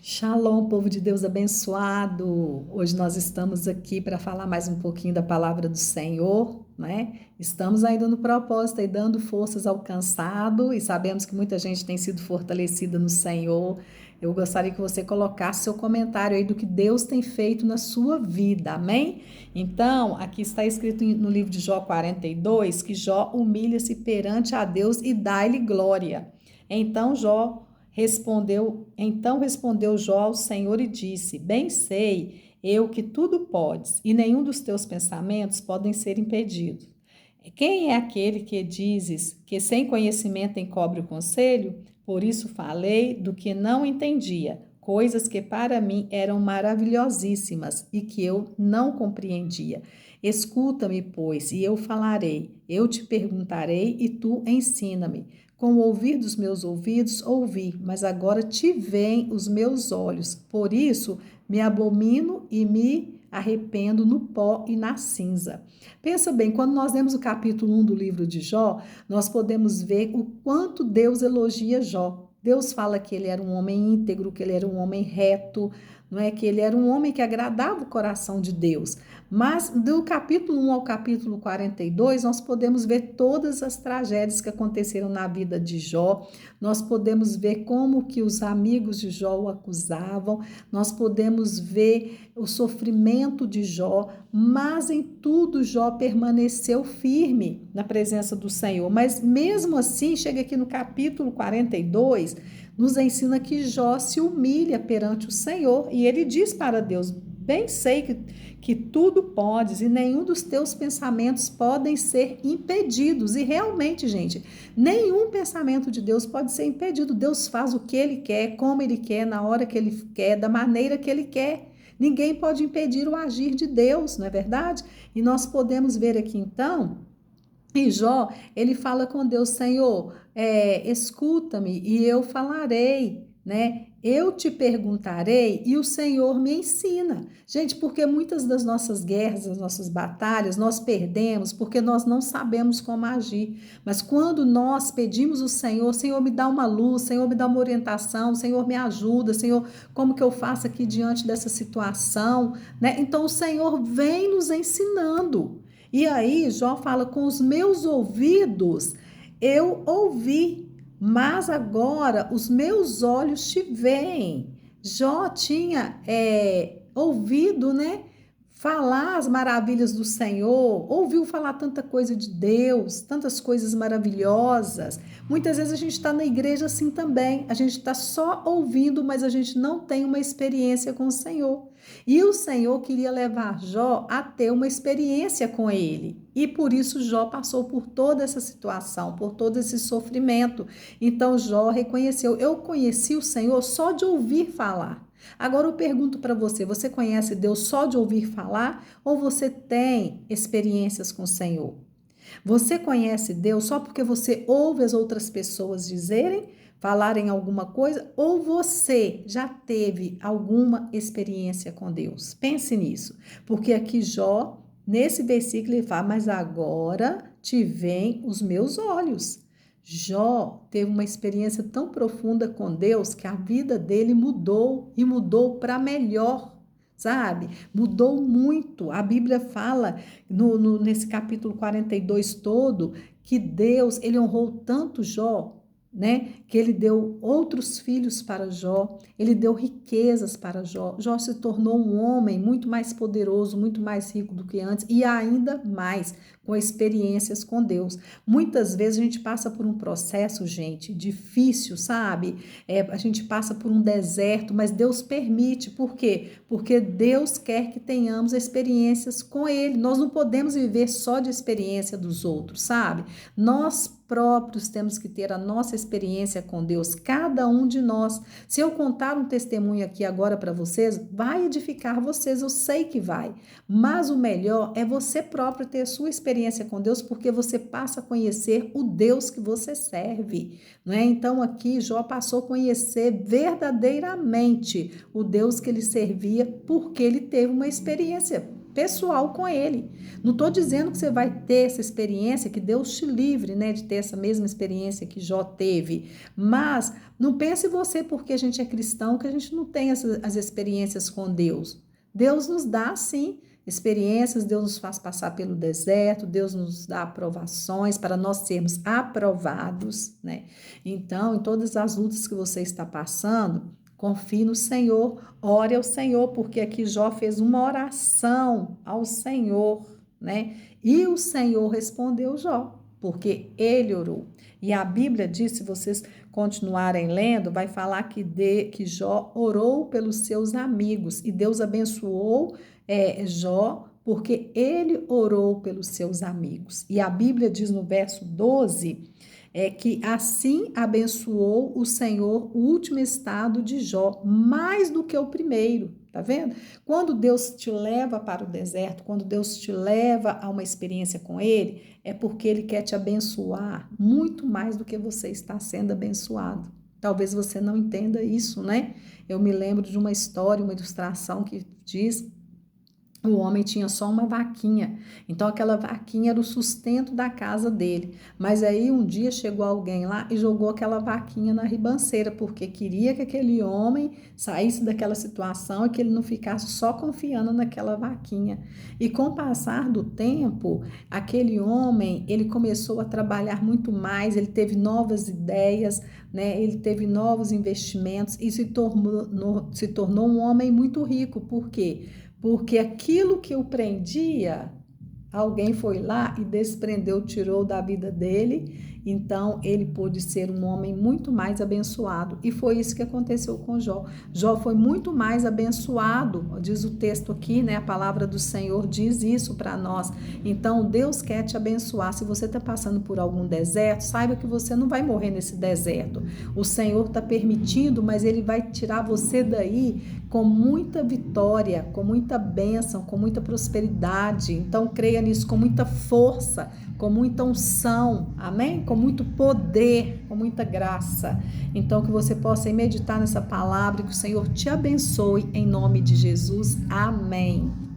Shalom, povo de Deus abençoado. Hoje nós estamos aqui para falar mais um pouquinho da palavra do Senhor, né? Estamos ainda no propósito e dando forças ao cansado e sabemos que muita gente tem sido fortalecida no Senhor. Eu gostaria que você colocasse seu comentário aí do que Deus tem feito na sua vida, amém? Então, aqui está escrito no livro de Jó 42 que Jó humilha-se perante a Deus e dá-lhe glória. Então respondeu Jó ao Senhor e disse: Bem sei eu que tudo podes, e nenhum dos teus pensamentos podem ser impedidos. Quem é aquele que dizes que sem conhecimento encobre o conselho? Por isso falei do que não entendia, coisas que para mim eram maravilhosíssimas e que eu não compreendia. Escuta-me, pois, e eu falarei. Eu te perguntarei e tu ensina-me. Com o ouvir dos meus ouvidos ouvi, mas agora te veem os meus olhos. Por isso me abomino e me arrependo no pó e na cinza. Pensa bem, quando nós lemos o capítulo 1 do livro de Jó, nós podemos ver o quanto Deus elogia Jó. Deus fala que ele era um homem íntegro, que ele era um homem reto, não é? Que ele era um homem que agradava o coração de Deus. Mas do capítulo 1 ao capítulo 42, nós podemos ver todas as tragédias que aconteceram na vida de Jó. Nós podemos ver como que os amigos de Jó o acusavam. Nós podemos ver o sofrimento de Jó, mas em tudo Jó permaneceu firme na presença do Senhor. Mas mesmo assim, chega aqui no capítulo 42, nos ensina que Jó se humilha perante o Senhor e ele diz para Deus: Bem sei que tudo podes e nenhum dos teus pensamentos podem ser impedidos. E realmente, gente, nenhum pensamento de Deus pode ser impedido. Deus faz o que ele quer, como ele quer, na hora que ele quer, da maneira que ele quer. Ninguém pode impedir o agir de Deus, não é verdade? E nós podemos ver aqui então. E Jó, ele fala com Deus: Senhor, escuta-me e eu falarei, né? Eu te perguntarei e o Senhor me ensina. Gente, porque muitas das nossas guerras, das nossas batalhas, nós perdemos porque nós não sabemos como agir. Mas quando nós pedimos o Senhor: Senhor, me dá uma luz, Senhor, me dá uma orientação, Senhor, me ajuda, Senhor, como que eu faço aqui diante dessa situação, né? Então o Senhor vem nos ensinando. E aí, Jó fala: com os meus ouvidos eu ouvi, mas agora os meus olhos te veem. Jó tinha ouvido, né? Falar as maravilhas do Senhor, ouviu falar tanta coisa de Deus, tantas coisas maravilhosas. Muitas vezes a gente está na igreja assim também, a gente está só ouvindo, mas a gente não tem uma experiência com o Senhor. E o Senhor queria levar Jó a ter uma experiência com ele. E por isso Jó passou por toda essa situação, por todo esse sofrimento. Então Jó reconheceu: eu conheci o Senhor só de ouvir falar. Agora eu pergunto para você: você conhece Deus só de ouvir falar ou você tem experiências com o Senhor? Você conhece Deus só porque você ouve as outras pessoas dizerem, falarem alguma coisa, ou você já teve alguma experiência com Deus? Pense nisso, porque aqui Jó, nesse versículo, ele fala: Mas agora te veem os meus olhos. Jó teve uma experiência tão profunda com Deus que a vida dele mudou e mudou para melhor, sabe? Mudou muito. A Bíblia fala nesse capítulo 42 todo que Deus, ele honrou tanto Jó, né? Que ele deu outros filhos para Jó, ele deu riquezas para Jó. Jó se tornou um homem muito mais poderoso, muito mais rico do que antes e ainda mais com experiências com Deus. Muitas vezes a gente passa por um processo, gente, difícil, sabe? A gente passa por um deserto, mas Deus permite. Por quê? Porque Deus quer que tenhamos experiências com Ele. Nós não podemos viver só de experiência dos outros, sabe? Nós próprios temos que ter a nossa experiência com Deus, cada um de nós. Se eu contar um testemunho aqui agora para vocês, vai edificar vocês, eu sei que vai. Mas o melhor é você próprio ter a sua experiência com Deus, porque você passa a conhecer o Deus que você serve, não é? Então aqui Jó passou a conhecer verdadeiramente o Deus que ele servia, porque ele teve uma experiência. pessoal com ele. Não estou dizendo que você vai ter essa experiência, que Deus te livre, né, de ter essa mesma experiência que Jó teve, mas não pense você, porque a gente é cristão, que a gente não tem as experiências com Deus. Deus nos dá, sim, experiências, Deus nos faz passar pelo deserto, Deus nos dá aprovações para nós sermos aprovados, né? Então, em todas as lutas que você está passando, confie no Senhor, ore ao Senhor, porque aqui Jó fez uma oração ao Senhor, né? E o Senhor respondeu Jó, porque ele orou. E a Bíblia diz, se vocês continuarem lendo, vai falar que Jó orou pelos seus amigos e Deus abençoou Jó porque ele orou pelos seus amigos. E a Bíblia diz no verso 12 que assim abençoou o Senhor o último estado de Jó, mais do que o primeiro, tá vendo? Quando Deus te leva para o deserto, quando Deus te leva a uma experiência com Ele, é porque Ele quer te abençoar muito mais do que você está sendo abençoado. Talvez você não entenda isso, né? Eu me lembro de uma história, uma ilustração que diz: o homem tinha só uma vaquinha, então aquela vaquinha era o sustento da casa dele. Mas aí um dia chegou alguém lá e jogou aquela vaquinha na ribanceira, porque queria que aquele homem saísse daquela situação e que ele não ficasse só confiando naquela vaquinha. E com o passar do tempo, aquele homem, ele começou a trabalhar muito mais, ele teve novas ideias, né? Ele teve novos investimentos e se tornou um homem muito rico. Por quê? Porque aquilo que o prendia, alguém foi lá e desprendeu, tirou da vida dele, então ele pôde ser um homem muito mais abençoado. E foi isso que aconteceu com Jó. Jó foi muito mais abençoado, diz o texto aqui, né? A palavra do Senhor diz isso para nós. Então Deus quer te abençoar. Se você está passando por algum deserto, saiba que você não vai morrer nesse deserto. O Senhor está permitindo, mas Ele vai tirar você daí com muita vitória, com muita bênção, com muita prosperidade. Então creia nisso com muita força, com muita unção, amém? Com muito poder, com muita graça. Então que você possa meditar nessa palavra e que o Senhor te abençoe em nome de Jesus, amém.